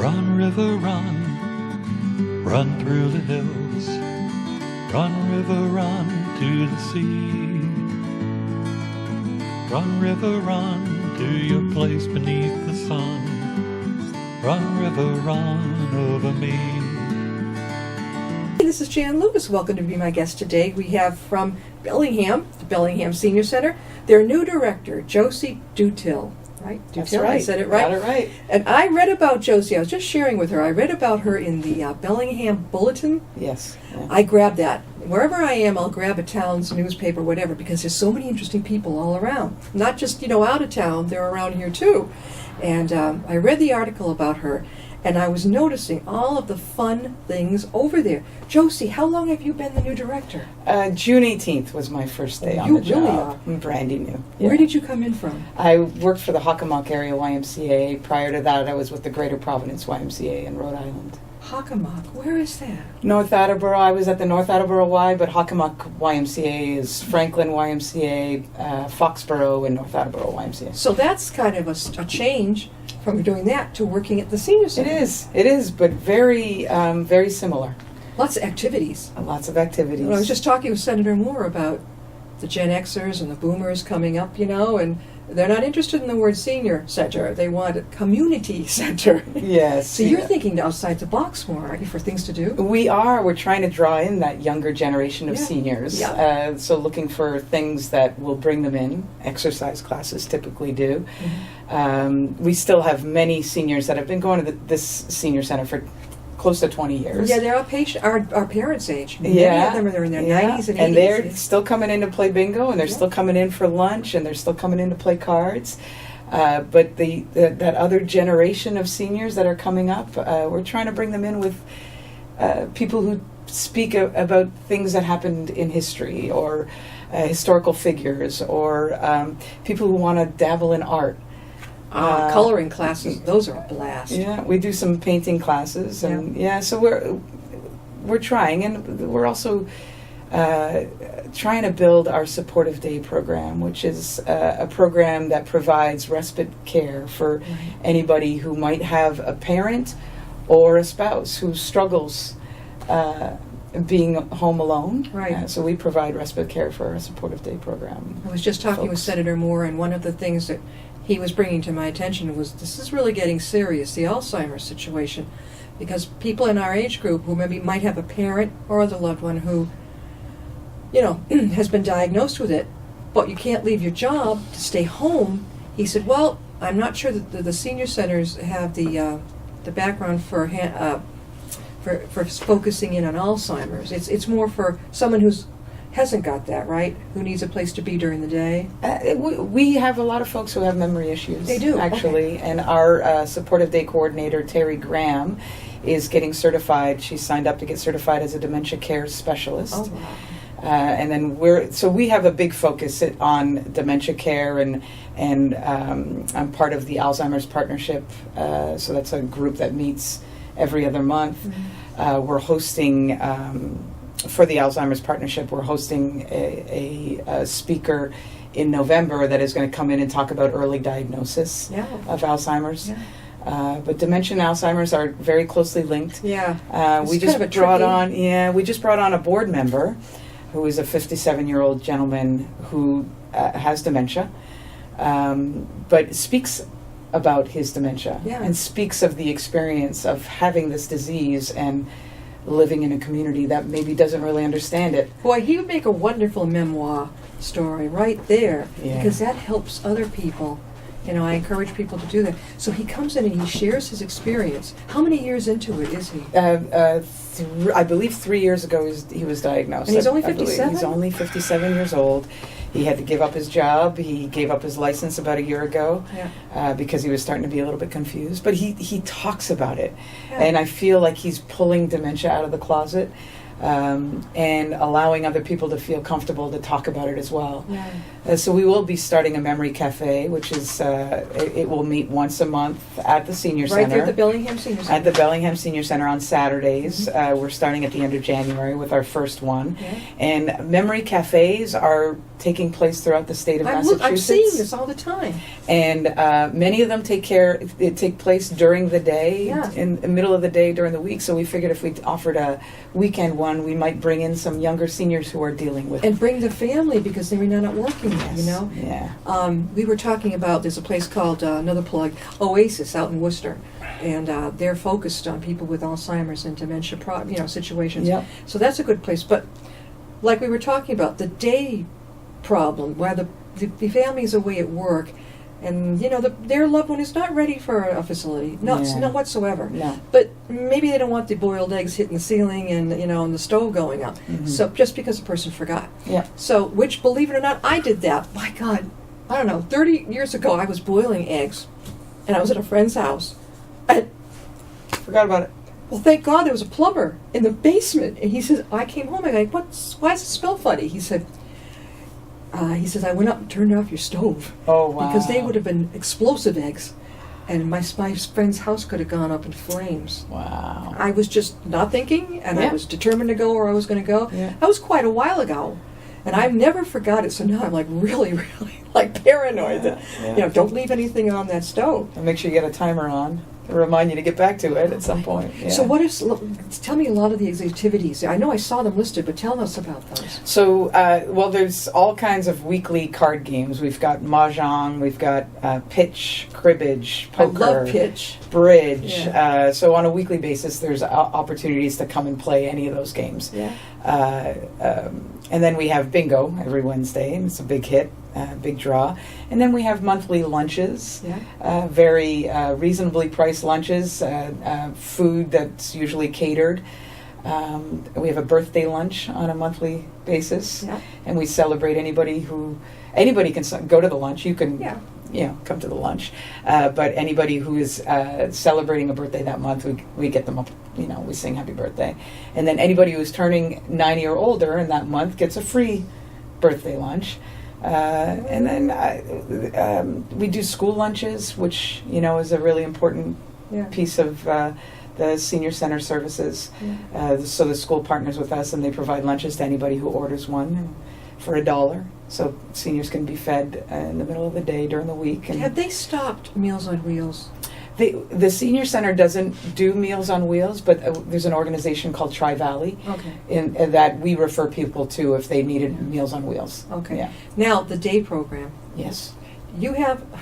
Run, river, run, run through the hills. Run, river, run to the sea. Run, river, run to your place beneath the sun. Run, river, run over me. Hey, this is Jan Lewis. Welcome to be my guest today. We have from Bellingham, the Bellingham Senior Center, their new director, Josie Dutil. Right? That's Dutil? right. I said it right? Got it right. And I read about Josie. I was just sharing with her. I read about her in the Bellingham Bulletin. Yes. Yeah. I grabbed that. Wherever I am, I'll grab a town's newspaper, whatever, because there's so many interesting people all around. Not just, out of town, they're around here too. And I read the article about her, and I was noticing all of the fun things over there. Josie, how long have you been the new director? June 18th was my first day on You the job. really are. I'm brandy new. Where did you come in from? I worked for the Hockomock Area YMCA. Prior to that, I was with the Greater Providence YMCA in Rhode Island. Hockomock, where is that? North Attleboro, I was at the North Attleboro Y, but Hockomock YMCA is Franklin YMCA, Foxborough, and North Attleboro YMCA. So that's kind of a change from doing that to working at the senior center. It is, but very, very similar. Lots of activities. Lots of activities. I was just talking with Senator Moore about the Gen Xers and the Boomers coming up, and they're not interested in the word senior center. They want a community center. Yes. So you're thinking outside the box more, aren't you, for things to do? We are. We're trying to draw in that younger generation of Yeah. seniors. Yeah. So looking for things that will bring them in. Exercise classes typically do. Mm-hmm. We still have many seniors that have been going to this senior center for close to 20 years. Yeah, they're our parents' age. Many of them are in their 90s and 80s. And they're still coming in to play bingo, and they're Yeah. still coming in for lunch, and they're still coming in to play cards. But that other generation of seniors that are coming up, we're trying to bring them in with people who speak about things that happened in history, or historical figures, or people who want to dabble in art. Coloring classes, those are a blast. Yeah, we do some painting classes, and so we're trying, and we're also trying to build our supportive day program, which is a program that provides respite care for anybody who might have a parent or a spouse who struggles being home alone. Right. So we provide respite care for our supportive day program. I was just talking with Senator Moore, and one of the things that he was bringing to my attention was this is really getting serious, the Alzheimer's situation, because people in our age group who maybe might have a parent or other loved one who, has been diagnosed with it, but you can't leave your job to stay home. He said, well, I'm not sure that the senior centers have the background for focusing in on Alzheimer's. It's more for someone who's hasn't got that, right? Who needs a place to be during the day? We have a lot of folks who have memory issues. They do, actually, and our supportive day coordinator, Terry Graham, is getting certified. She signed up to get certified as a dementia care specialist. Oh, wow. And then we have a big focus on dementia care, and I'm part of the Alzheimer's Partnership. So that's a group that meets every other month. Mm-hmm. We're hosting. For the Alzheimer's Partnership, we're hosting a speaker in November that is going to come in and talk about early diagnosis of Alzheimer's. Yeah. But dementia and Alzheimer's are very closely linked. Yeah. We just brought on a board member who is a 57-year-old gentleman who has dementia, but speaks about his dementia and speaks of the experience of having this disease and living in a community that maybe doesn't really understand it. Boy, he would make a wonderful memoir story right there, because that helps other people. I encourage people to do that. So he comes in and he shares his experience. How many years into it is he? I believe 3 years ago he was diagnosed. And he's only 57? He's only 57 years old. He had to give up his job. He gave up his license about a year ago because he was starting to be a little bit confused. But he talks about it. Yeah. And I feel like he's pulling dementia out of the closet and allowing other people to feel comfortable to talk about it as well. Yeah. So we will be starting a memory cafe, which is, it will meet once a month at the Senior Center. Right there at the Bellingham Senior Center. At the Bellingham Senior Center on Saturdays. Mm-hmm. We're starting at the end of January with our first one. Yeah. And memory cafes are taking place throughout the state of I'm Massachusetts. seeing this all the time. And many of them take place during the day, Yeah. in the middle of the day during the week. So we figured if we offered a weekend one, we might bring in some younger seniors who are dealing with And bring the family because they're not working, Yes. you know? Yeah. We were talking about, there's a place called, another plug, Oasis out in Worcester. And they're focused on people with Alzheimer's and dementia situations. Yep. So that's a good place. But like we were talking about, the day problem, where the family's away at work, and their loved one is not ready for a facility, not whatsoever. No. But maybe they don't want the boiled eggs hitting the ceiling and and the stove going up. Mhm. So just because a person forgot. Yeah. So, which, believe it or not, I did that. My God, I don't know. 30 years ago, I was boiling eggs, and I was at a friend's house. And, Forgot about it. well, thank God there was a plumber in the basement, and he says, I came home. I go, why does it smell funny? He said, I went up and turned off your stove. Oh, wow. Because they would have been explosive eggs, and my friend's house could have gone up in flames. Wow. I was just not thinking, and I Yeah. was determined to go where I was going to go. Yeah. That was quite a while ago, and I've never forgot it. So now I'm like really, really like paranoid that Yeah. don't leave anything on that stove. And make sure you get a timer on to remind you to get back to it at some point. Yeah. So tell me a lot of these activities. I know I saw them listed, but tell us about those. So, there's all kinds of weekly card games. We've got mahjong, we've got pitch, cribbage, poker, I love pitch. bridge. Yeah. So on a weekly basis, there's opportunities to come and play any of those games. Yeah. And then we have bingo every Wednesday, and it's a big hit, big draw. And then we have monthly lunches, Yeah. very reasonably priced lunches, food that's usually catered. We have a birthday lunch on a monthly basis, Yeah. and we celebrate anybody can go to the lunch. You can, Yeah. come to the lunch. But anybody who is celebrating a birthday that month, we get them up. We sing happy birthday, and then anybody who's turning 90 or older in that month gets a free birthday lunch. And then we do school lunches, which is a really important Yeah. piece of the senior center services. Yeah. So the school partners with us, and they provide lunches to anybody who orders one for $1. So seniors can be fed in the middle of the day during the week. And Have they stopped Meals on Wheels? the senior center doesn't do Meals on Wheels, but there's an organization called Tri-Valley Okay. that we refer people to if they needed Meals on Wheels. Okay. Yeah. Now, the day program. Yes.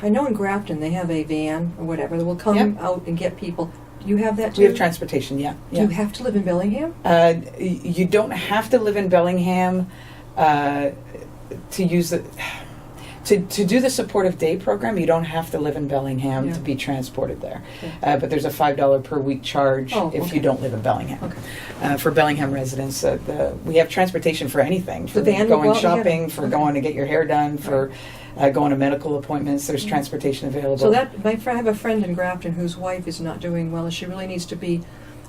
I know in Grafton they have a van or whatever that will come Yep. out and get people. Do you have that too? We have transportation, yeah. Do you have to live in Bellingham? You don't have to live in Bellingham to use it. To do the supportive day program, you don't have to live in Bellingham Yeah. to be transported there. Okay. But there's a $5 per week charge if okay. you don't live in Bellingham. Okay. For Bellingham residents, we have transportation for anything. For The van will go going out and get shopping, it. for Okay. going to get your hair done, for going to medical appointments. There's transportation available. So I have a friend in Grafton whose wife is not doing well, and she really needs to be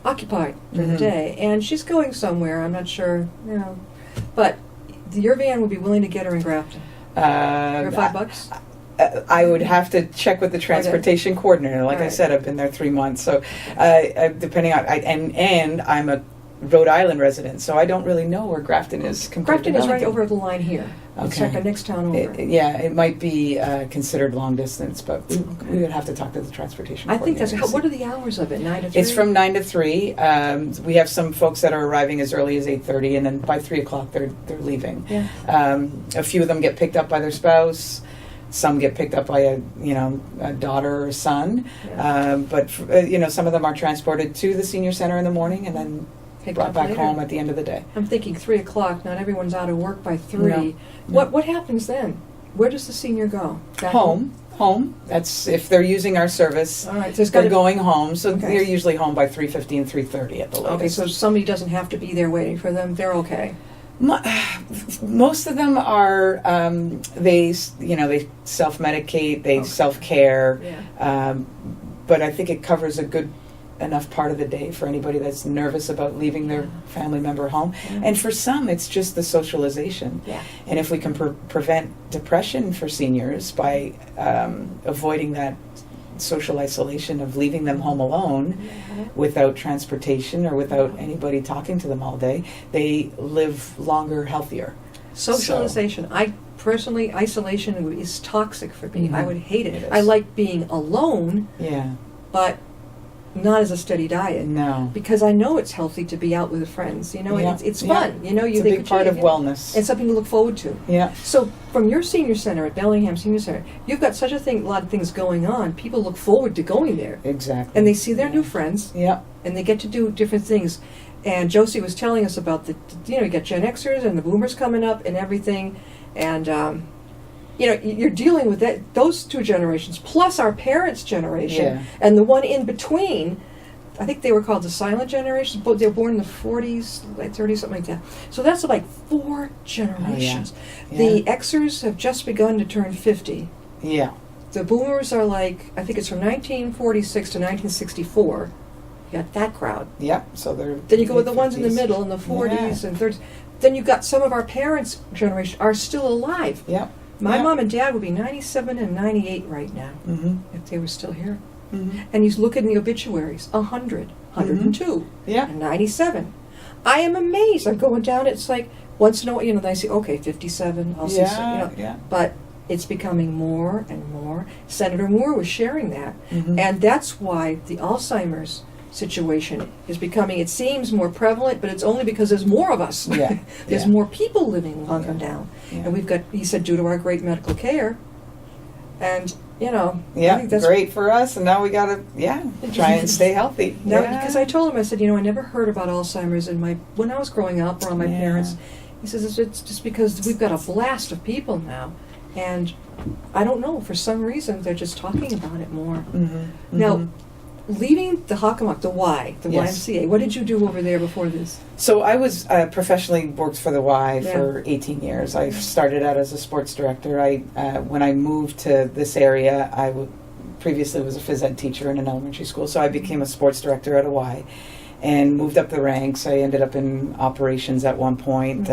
occupied during the Mhm. day. And she's going somewhere, I'm not sure, But your van would be willing to get her in Grafton for $5? I would have to check with the transportation coordinator. Like I said, I've been there 3 months, so depending on and I'm a Rhode Island resident, so I don't really know where Grafton is compared Grafton to is right Bellingham. over the line here. It's Okay. like the next town over. It might be considered long distance, but we would have to talk to the transportation I think coordinator. what are the hours of it? 9 to 3? It's from 9 to 3. We have some folks that are arriving as early as 8:30, and then by 3 o'clock they're leaving. Yeah. A few of them get picked up by their spouse. Some get picked up by a daughter or son. Yeah. But some of them are transported to the senior center in the morning and then Picked brought up back later. home at the end of the day. I'm thinking 3 o'clock. Not everyone's out of work by 3. No. What happens then? Where does the senior go? Back Home. That's if they're using our service. All right. So it's They're got to going home, so Okay. they're usually home by 3:15, 3:30 at the latest. Okay, so somebody doesn't have to be there waiting for them. They're okay. Most of them are they self-medicate, they Okay. self-care, Yeah. but I think it covers a good enough part of the day for anybody that's nervous about leaving their family member home. Yeah. And for some, it's just the socialization. Yeah. And if we can prevent depression for seniors by avoiding that social isolation of leaving them home alone without transportation or without anybody talking to them all day, they live longer, healthier. Socialization. I personally, isolation is toxic for me. Mhm. I would hate it. It is. I like being alone, Yeah. but not as a steady diet. No. Because I know it's healthy to be out with friends. You know, Yeah. it's Yeah. fun. You know, It's a they big could part of change, wellness. and something to look forward to. Yeah. So, from your senior center at Bellingham Senior Center, you've got such a lot of things going on. People look forward to going there, Exactly. and they see their Yeah. new friends, Yeah. and they get to do different things. And Josie was telling us about you got Gen Xers and the Boomers coming up and everything, and you're dealing with those two generations plus our parents' generation, Yeah. and the one in between. I think they were called the silent generation, but they were born in the 40s, like 30s, something like that. So that's like 4 generations. Yeah. The Xers have just begun to turn 50. Yeah. The Boomers are like, I think it's from 1946 to 1964. You got that crowd. Yeah. So they're. Then you go with the ones in the 50s. middle, in the 40s Yeah. and 30s. Then you've got some of our parents' generation are still alive. Yeah. My Yeah. mom and dad would be 97 and 98 right now, Mm-hmm. if they were still here. Mm-hmm. And you look in the obituaries, 100, 102, Yeah. and 97. I am amazed. I'm going down, it's like, once in a while, then I see, okay, 57, I'll see, Yeah. But it's becoming more and more. Senator Moore was sharing that. Mhm. And that's why the Alzheimer's situation is becoming, it seems more prevalent, but it's only because there's more of us. Yeah. There's Yeah. more people living longer now. Yeah. And we've got, he said, due to our great medical care. And, I Yeah, think that's great for us, and now we gotta, try and stay healthy. Now, Yeah. because I told him, I said, I never heard about Alzheimer's when I was growing up around my Yeah. parents. He says, it's just because we've got a blast of people now. And I don't know, for some reason, they're just talking about it more. Mhm. Now, Mhm. leaving the Hockomock, the Yes. YMCA, what did you do over there before this? So I was professionally worked for the Y Yeah. for 18 years. I started out as a sports director. When I moved to this area, previously was a phys ed teacher in an elementary school, so I became a sports director at a Y and moved up the ranks. I ended up in operations at one point,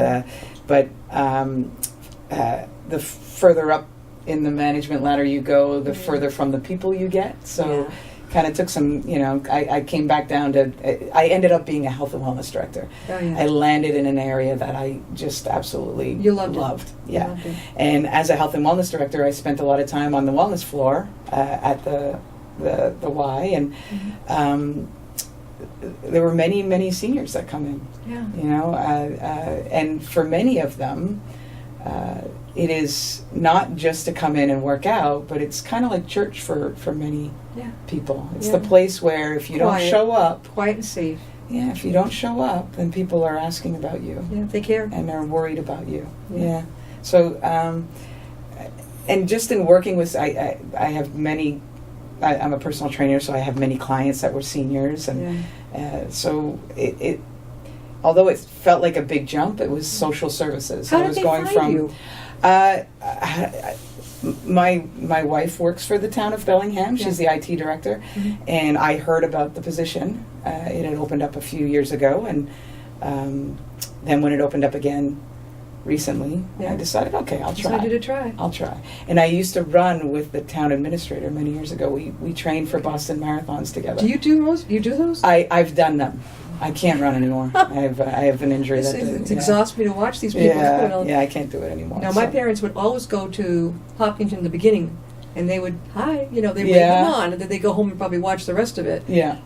but the further up in the management ladder you go, the further from the people you get. So kind of took some, I came back down to, I ended up being a health and wellness director. Oh, yeah. I landed in an area that I just absolutely You loved it. Yeah. You loved it. And as a health and wellness director, I spent a lot of time on the wellness floor at the Y, and there were many, many seniors that come in. Yeah. And for many of them, it is not just to come in and work out, but it's kind of like church for many people. It's Yeah. the place where if you Quiet. don't show up, Quiet and safe. if you don't show up, then people are asking about you. Yeah, they care. And they're worried about you. Yeah. So, and just in working with, I have many, I'm a personal trainer, so I have many clients that were seniors. And so it although it felt like a big jump, it was social services. How I did was they going find from, you? My wife works for the town of Bellingham. She's the IT director, and I heard about the position. It had opened up a few years ago, and then when it opened up again recently, I decided, okay, I'll try. Decided to try. I'll try. And I used to run with the town administrator many years ago. We trained for Boston marathons together. Do you do those? You do those? I've done them. I can't run anymore. I have an injury that It exhausts me to watch these people. I can't do it anymore. Now, my parents would always go to Hopkinton in the beginning, and they would, they wave them on, and then they go home and probably watch the rest of it.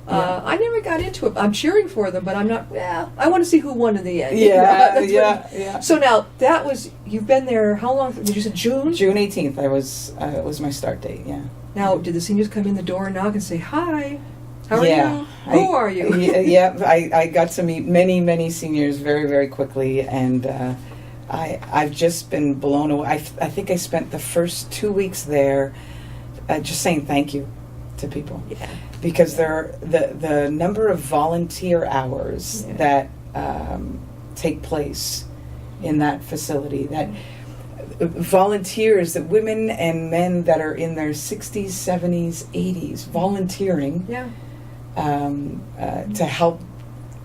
I never got into it. I'm cheering for them, but I'm not, I want to see who won in the end. So now, that was, you've been there, how long? Did you say June? June 18th was my start date, Now, did the seniors come in the door and knock and say, hi? How are Yeah. you? Who are you? I got to meet many, many seniors very, very quickly, and I've just been blown away. I think I spent the first 2 weeks there just saying thank you to people, because the number of volunteer hours that take place in that facility, that volunteers, that women and men that are in their 60s, 70s, 80s volunteering to help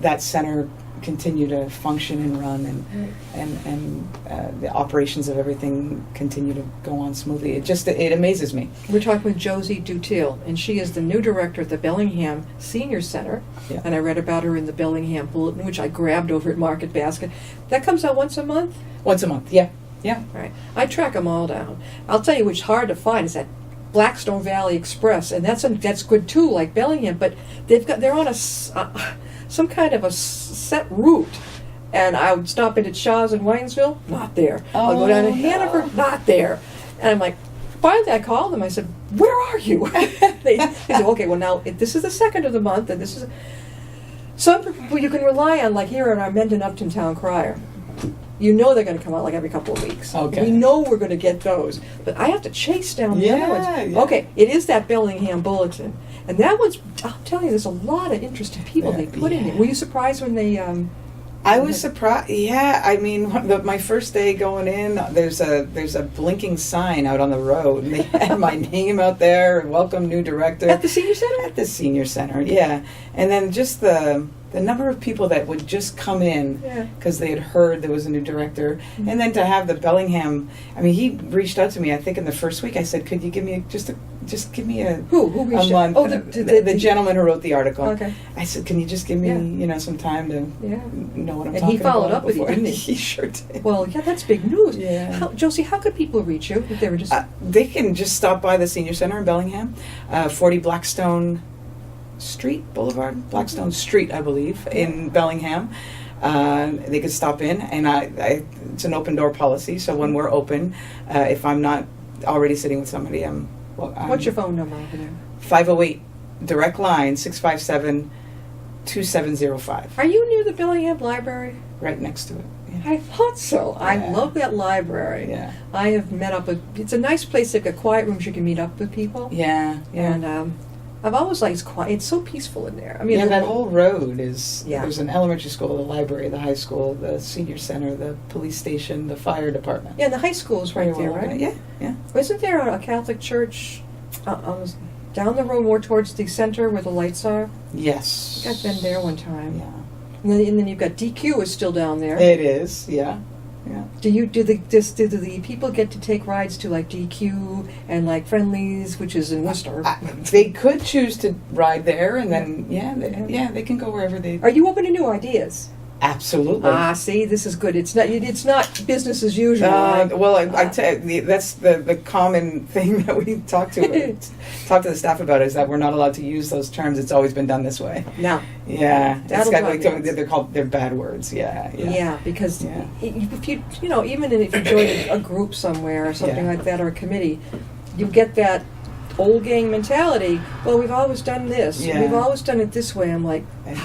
that center continue to function and run, and the operations of everything continue to go on smoothly. It amazes me. We're talking with Josie Dutil, and she is the new director at the Bellingham Senior Center. And I read about her in the Bellingham Bulletin, which I grabbed over at Market Basket. That comes out once a month? Once a month, yeah. Yeah. Right. I track them all down. I'll tell you which hard to find is that Blackstone Valley Express, and that's good too, like Bellingham. But they're on some kind of a set route. And I would stop in at Shaw's in Waynesville, not there. I'll go down to Hanover, not there. And I'm like, finally I called them. I said, where are you? they said, okay, well now this is the 2nd of the month, and this is some people you can rely on, like here in our Mendon Upton Town Crier. You know they're going to come out like every couple of weeks. Okay. We know we're going to get those, but I have to chase down the other ones. Yeah. Okay, it is that Bellingham Bulletin, and that one's. I'm telling you, there's a lot of interesting people they put in it. Were you surprised when they? I was surprised. Yeah, I mean, my first day going in, there's a blinking sign out on the road, and they had my name out there. Welcome, new director. At the senior center. At the senior center, yeah. And then just the number of people that would just come in because they had heard there was a new director, and then to have the Bellingham. I mean, he reached out to me. I think in the first week, I said, "Could you give me just give me a who reached a month?" out? Oh, the gentleman who wrote the article. Okay. I said, "Can you just give me some time to know what I'm talking about?" And he followed up with you, didn't he? He sure did. Well, yeah, that's big news. Yeah. Josie, how could people reach you if they were just? They can just stop by the senior center in Bellingham, 40 Blackstone Boulevard, Blackstone Street, I believe, in Bellingham. They could stop in, and it's an open door policy. So when we're open, if I'm not already sitting with somebody, I'm What's your phone number over there? 508 direct line 657-2705. Are you near the Bellingham Library? Right next to it. Yeah. I thought so. Yeah. I love that library. Yeah. I have met up with. It's a nice place. They've got quiet rooms you can meet up with people. Yeah. And I've always liked it's quiet. It's so peaceful in there. I mean, that whole road is. Yeah. There's an elementary school, the library, the high school, the senior center, the police station, the fire department. Yeah, and the high school is right there, right? Yeah. Yeah. Isn't there a Catholic church down the road more towards the center where the lights are? Yes. I've been there one time. Yeah. And then you've got DQ is still down there. It is. Yeah. Yeah. Do the people get to take rides to like DQ and like Friendlies, which is in Worcester? They could choose to ride there, and then they can go wherever they. Are you open to new ideas? Absolutely. See, this is good. It's not business as usual. Right? Well, I tell you, that's the common thing that we talk to the staff about is that we're not allowed to use those terms. It's always been done this way. No. Yeah. That'll They're bad words. Yeah. Yeah, because if you even if you join a group somewhere or something like that or a committee, you get that old gang mentality. Well, we've always done this. Yeah. We've always done it this way. I'm like, and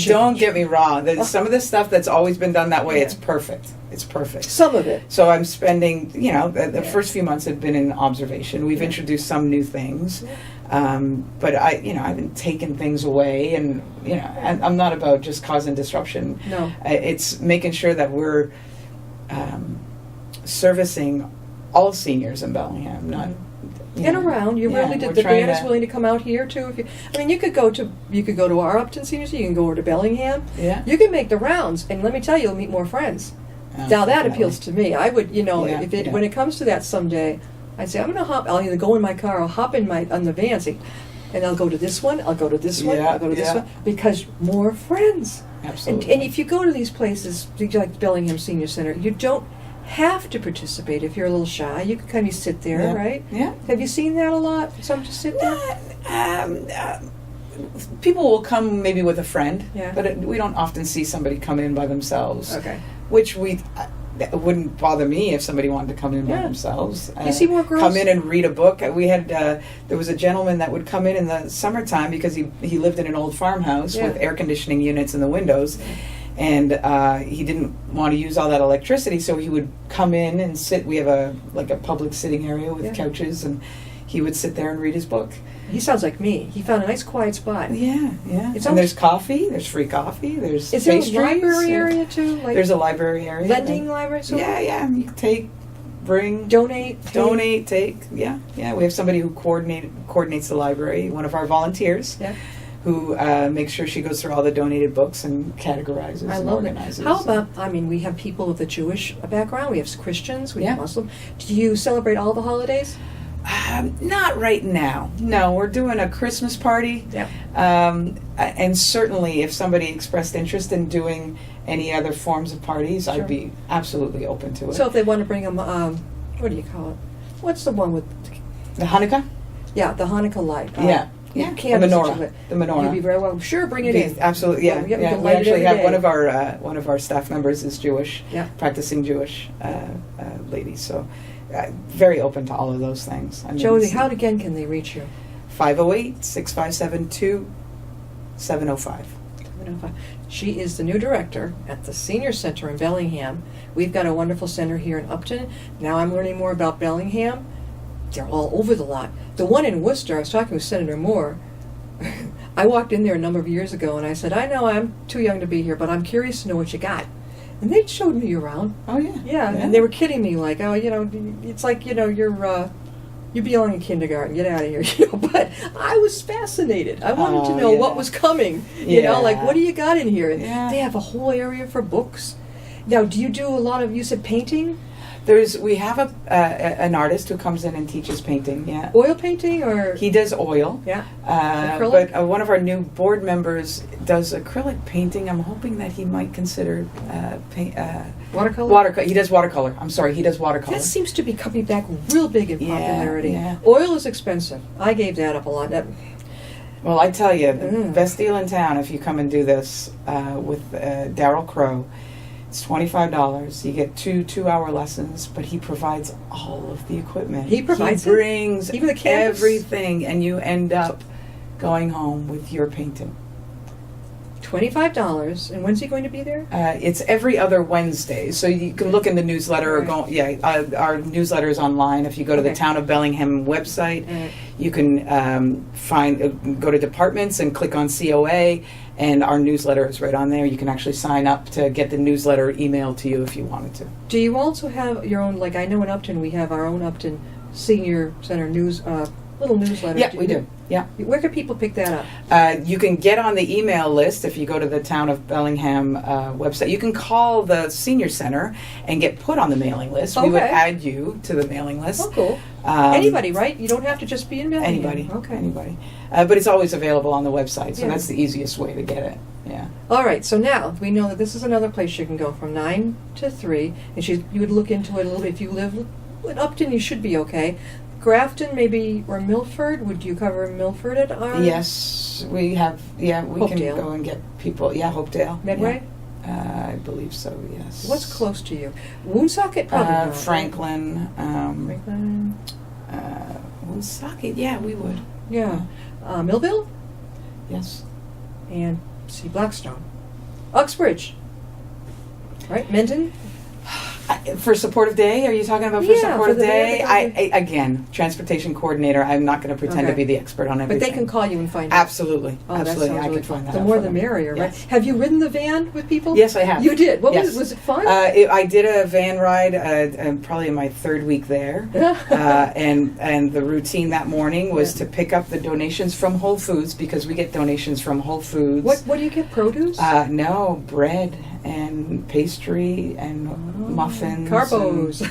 don't get me wrong. There's some of the stuff that's always been done that way. It's perfect. It's perfect. Some of it. So I'm spending, the first few months have been in observation. We've introduced some new things, but I've been taking things away, and I'm not about just causing disruption. No, it's making sure that we're servicing all seniors in Bellingham, not. And around, the band is willing to come out here too. You could go to our Upton Senior Center. You can go over to Bellingham. Yeah. You can make the rounds, and let me tell you, you'll meet more friends. Now that appeals to me. I would, when it comes to that someday, I'd say I'm going to hop. I'll either go in my car, or hop on the van, and I'll go to this one. I'll go to this one. I'll go to this one because more friends. Absolutely. And if you go to these places like Bellingham Senior Center, you don't have to participate. If you're a little shy, you can kind of sit there, right? Yeah. Have you seen that a lot? Some just sit there? People will come maybe with a friend, Yeah. but we don't often see somebody come in by themselves. Okay. Which it wouldn't bother me if somebody wanted to come in by themselves. You see more girls? Come in and read a book. We had there was a gentleman that would come in the summertime because he lived in an old farmhouse with air conditioning units in the windows. And he didn't want to use all that electricity, so he would come in and sit. We have a public sitting area with couches, and he would sit there and read his book. He sounds like me. He found a nice quiet spot. Yeah. And there's coffee. There's free coffee. There's Is there a pastries. library area too? Like There's a library area. lending library? So Yeah. You can take, bring, donate, take. Yeah. We have somebody who coordinates the library. One of our volunteers. Yeah. Who makes sure she goes through all the donated books and categorizes and organizes. How about, we have people of the Jewish background, we have Christians, we have Muslim. Do you celebrate all the holidays? Not right now. No, we're doing a Christmas party. Yeah. And certainly if somebody expressed interest in doing any other forms of parties, Sure. I'd be absolutely open to it. So if they want to bring them, what do you call it? What's the one with, the Hanukkah? yeah, the Hanukkah light. Yeah. Yeah, the candles that you menorah. lit. The menorah. You'd be very well. Sure, bring it in. Absolutely, yeah. Yeah, we can Yeah. We light it actually every have day. one of our staff members is Jewish, Yeah. practicing Jewish lady. So, very open to all of those things. I mean, Josie, how again can they reach you? 508-657-2705. 705. She is the new director at the Senior Center in Bellingham. We've got a wonderful center here in Upton. Now I'm learning more about Bellingham. They're all over the lot. The one in Worcester, I was talking with Senator Moore. I walked in there a number of years ago and I said, I know I'm too young to be here, but I'm curious to know what you got. And they showed me around. Oh, yeah. Yeah, and they were kidding me like, oh, it's like, you belong in kindergarten, get out of here. But I was fascinated. I wanted to know what was coming. Like, what do you got in here? And they have a whole area for books. Now, do you do a lot of, you said painting? We have an artist who comes in and teaches painting. Yeah, Oil painting or? he does oil. Yeah. But one of our new board members does acrylic painting. I'm hoping that he might consider Watercolor? He does watercolor. I'm sorry, he does watercolor. That seems to be coming back real big in popularity. Yeah. Oil is expensive. I gave that up a lot. Well, I tell you, the best deal in town if you come and do this with Darryl Crow. It's $25. You get 2-hour lessons, but he provides all of the equipment. He provides He brings even the canvas? everything, and you end up going home with your painting. $25. And when's he going to be there? It's every other Wednesday, so you can look in the newsletter or go. Yeah, our newsletter is online. If you go to the Town of Bellingham website, you can go to departments and click on COA, and our newsletter is right on there. You can actually sign up to get the newsletter emailed to you if you wanted to. Do you also have your own? Like I know in Upton we have our own Upton Senior Center news little newsletter. Yeah, we do. Yeah. Where can people pick that up? You can get on the email list if you go to the Town of Bellingham website. You can call the Senior Center and get put on the mailing list. We would add you to the mailing list. Oh, cool. Anybody, right? You don't have to just be in Bellingham. Anybody. Okay. Anybody. But it's always available on the website, so that's the easiest way to get it. Yeah. All right, so now we know that this is another place you can go from 9 to 3, and you would look into it a little bit. If you live in Upton, you should be okay. Grafton, maybe, or Milford? Would you cover Milford at our? Yes, we have. Yeah, we Hopedale. can go and get people. Yeah, Hopedale. Medway? Yeah. I believe so. Yes. What's close to you? Woonsocket, probably not. Franklin. Franklin. Woonsocket. Yeah, we would. Yeah. Millville Yes. and Blackstone, Uxbridge. Right, Mendon. For supportive day, are you talking about for Yeah, supportive for the day? day. Again, transportation coordinator. I'm not going to pretend to be the expert on everything. But they can call you and find out. Absolutely, Oh, absolutely. that sounds I really can fun. find that The out more for the them. merrier, right? Yes. Have you ridden the van with people? Yes, I have. You did. Yes. Was it fun? I did a van ride, probably in my third week there, and the routine that morning was to pick up the donations from Whole Foods because we get donations from Whole Foods. What do you get? Produce? No, bread and pastry and muffins. Carbos.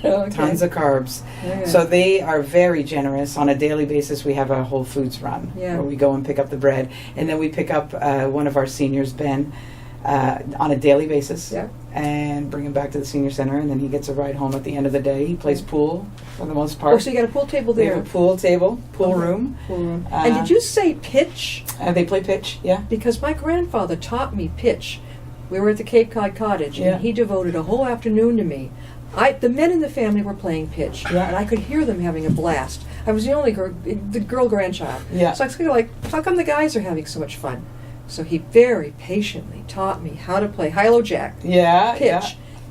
Okay. Tons of carbs. Yeah. So they are very generous. On a daily basis, we have a Whole Foods run where we go and pick up the bread. And then we pick up one of our seniors, Ben, on a daily basis and bring him back to the senior center. And then he gets a ride home at the end of the day. He plays pool for the most part. Oh, so you got a pool table They there. have a pool table, pool room. Pool room. And did you say pitch? They play pitch, yeah. Because my grandfather taught me pitch. We were at the Cape Cod Cottage, Yeah. and he devoted a whole afternoon to me. The men in the family were playing pitch, and I could hear them having a blast. I was the only girl grandchild. Yeah. So I was kind of like, how come the guys are having so much fun? So he very patiently taught me how to play high-low jack, pitch, Yeah.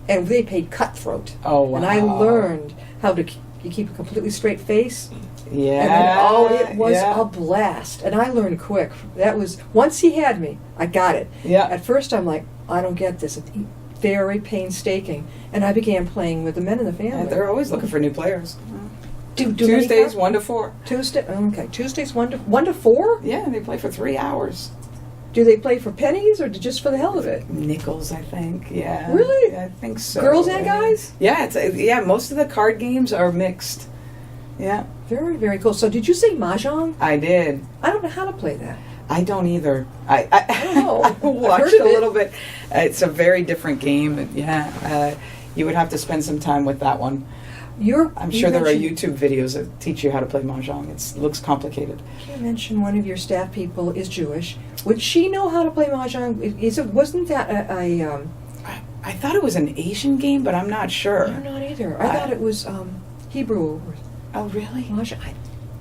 and they played cutthroat. Oh, wow. And I learned how to you keep a completely straight face. Yeah. And then, it was a blast. And I learned quick. That was, once he had me, I got it. Yeah. At first I'm like, I don't get this. It's very painstaking. And I began playing with the men in the family. Yeah, they're always looking for new players. Do Tuesdays 1 to 4. Tuesdays 1 to 4? Yeah, they play for 3 hours. Do they play for pennies or just for the hell of it? Nickels, I think. Yeah. Really? I think so. Girls and guys? Yeah, most of the card games are mixed. Yeah. Very, very cool. So did you say mahjong? I did. I don't know how to play that. I don't either. Oh, I I've watched heard of a it. little bit. It's a very different game. Yeah, you would have to spend some time with that one. I'm sure there are YouTube videos that teach you how to play mahjong. It looks complicated. You mentioned one of your staff people is Jewish. Would she know how to play mahjong? Wasn't that a I thought it was an Asian game, but I'm not sure. I'm not either. I thought it was Hebrew. Oh, really? Mahjong.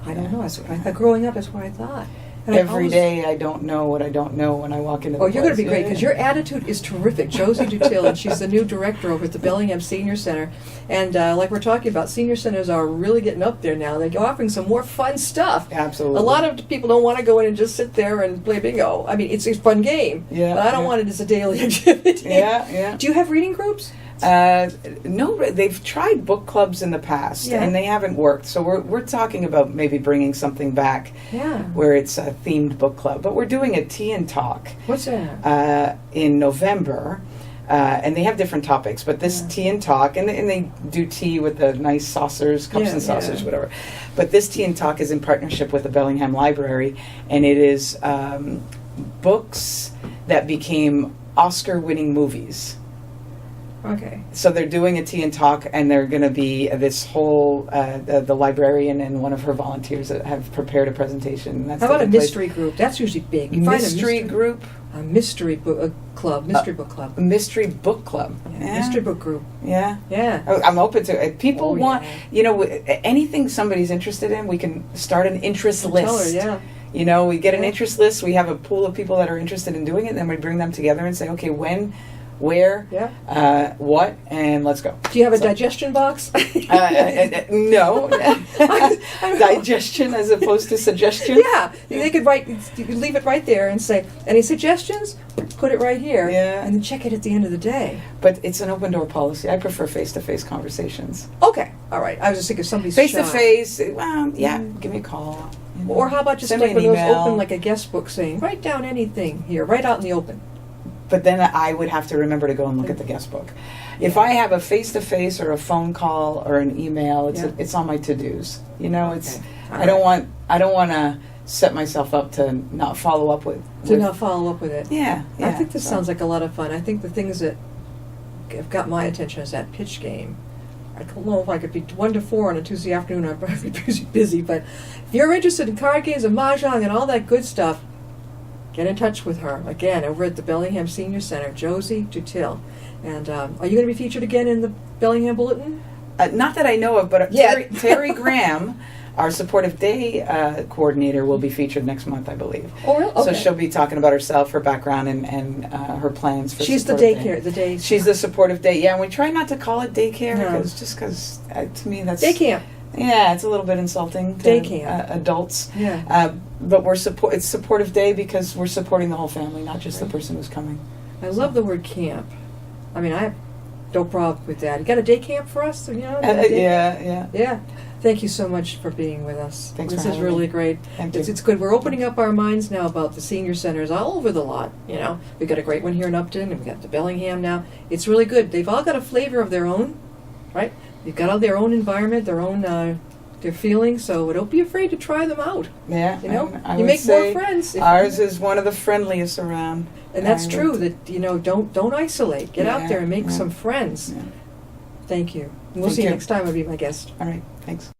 I don't know. That's what growing up, that's what I thought. And Every day I don't know what I don't know when I walk into the Oh, you're going to be place. great because your attitude is terrific. Josie Dutil, and she's the new director over at the Bellingham Senior Center. And like we're talking about, senior centers are really getting up there now. They're offering some more fun stuff. Absolutely. A lot of people don't want to go in and just sit there and play bingo. I mean, it's a fun game, Yeah, but I don't want it as a daily activity. Yeah. Do you have reading groups? No, they've tried book clubs in the past, Yeah. and they haven't worked. So we're talking about maybe bringing something back Yeah. where it's a themed book club. But we're doing a tea and talk What's that? in November, and they have different topics. But this Yeah. tea and talk, and they do tea with the nice saucers, cups Yeah, and saucers, yeah. whatever. But this tea and talk is in partnership with the Bellingham Library, and it is books that became Oscar-winning movies. Okay. So they're doing a tea and talk, and they're going to be this whole the librarian and one of her volunteers that have prepared a presentation. That's How about a taking place. mystery group? That's usually big. You find Mystery group, a mystery book club, mystery book club. mystery book club. Yeah. Mystery book group. Yeah. Yeah. Oh, I'm open to it. People Oh, want, yeah. anything somebody's interested in, we can start an interest list. Tell her, yeah. We get an Yeah. interest list. We have a pool of people that are interested in doing it, and then we bring them together and say, okay, when, where, Yeah. what, and let's go. Do you have a So- digestion box? No. Digestion as opposed to suggestion. Yeah, they could write. You could leave it right there and say, "Any suggestions? Put it right here." Yeah. and then check it at the end of the day. But it's an open door policy. I prefer face-to-face conversations. Okay, all right. I was just thinking somebody's Face-to-face, well, yeah, give me a call. Or how about just Send like me one an of those email. open, like a guest book, saying, "Write down anything here, right out in the open." But then I would have to remember to go and look at the guest book. If I have a face-to-face or a phone call or an email, it's on my to-dos. It's Okay. I don't want to set myself up to not follow up with. To not follow up with it. Yeah. I think this so. sounds like a lot of fun. I think the things that have got my attention is that pitch game. I don't know if I could be 1 to 4 on a Tuesday afternoon. I'm probably busy. But if you're interested in card games and mahjong and all that good stuff, get in touch with her. Again, over at the Bellingham Senior Center, Josie Dutil. And are you going to be featured again in the Bellingham Bulletin? Not that I know of, but Yeah. Terry Graham, our supportive day coordinator, will be featured next month, I believe. Oh, really? Okay. So she'll be talking about herself, her background, and her plans for. She's the supportive daycare, day. the day. She's the supportive day. Yeah, and we try not to call it daycare No. because to me that's day camp. Yeah, it's a little bit insulting to Day camp. adults. Yeah. But it's supportive day because we're supporting the whole family, not just the person who's coming. I love the word camp. I mean, I have no problem with that. You got a day camp for us? Yeah. Yeah. Thank you so much for being with us. Thanks This for is having really me. great. Thank It's you. good. We're opening up our minds now about the senior centers all over the lot. We've got a great one here in Upton, and we've got the Bellingham now. It's really good. They've all got a flavor of their own, right? They've got all their own environment, their own their feelings. So don't be afraid to try them out. Yeah, You know, and I you would make say more friends. Ours is one of the friendliest around. And that's I true. would- That don't isolate. Get out Yeah, there and make yeah. some friends. Yeah. Thank you. We'll Thank see you you. next time. I'll be my guest. All right, thanks.